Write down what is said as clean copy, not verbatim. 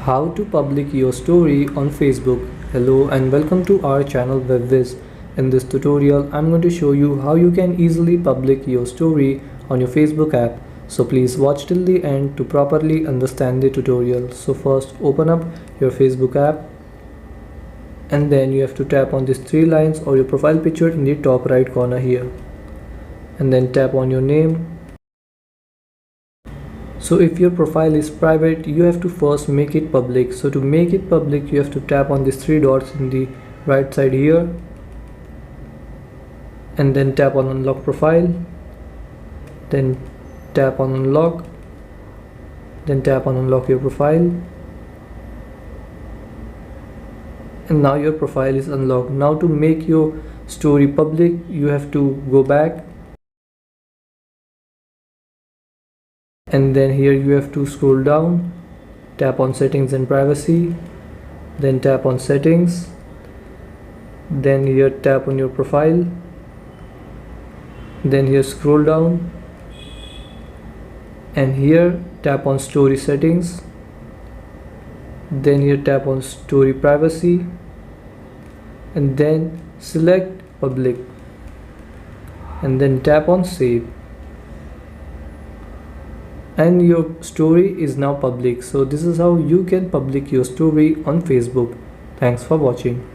How to public your story on Facebook. Hello and welcome to our channel Whizz. In this tutorial I'm going to show you how you can easily public your story on your Facebook app. So please watch till the end to properly understand the tutorial. So first open up your Facebook app and then you have to tap on these three lines or your profile picture in the top right corner here, and then tap on your name. So if your profile is private, you have to first make it public. So to make it public, you have to tap on these three dots in the right side here and then tap on unlock profile, then tap on unlock, then tap on unlock your profile, and now your profile is unlocked. Now to make your story public, you have to go back and then here you have to scroll down, tap on settings and privacy, then tap on settings, then here tap on your profile, then here scroll down and here tap on story settings, then here tap on story privacy and then select public and then tap on save. And your story is now public. So this is how you can public your story on Facebook. Thanks for watching.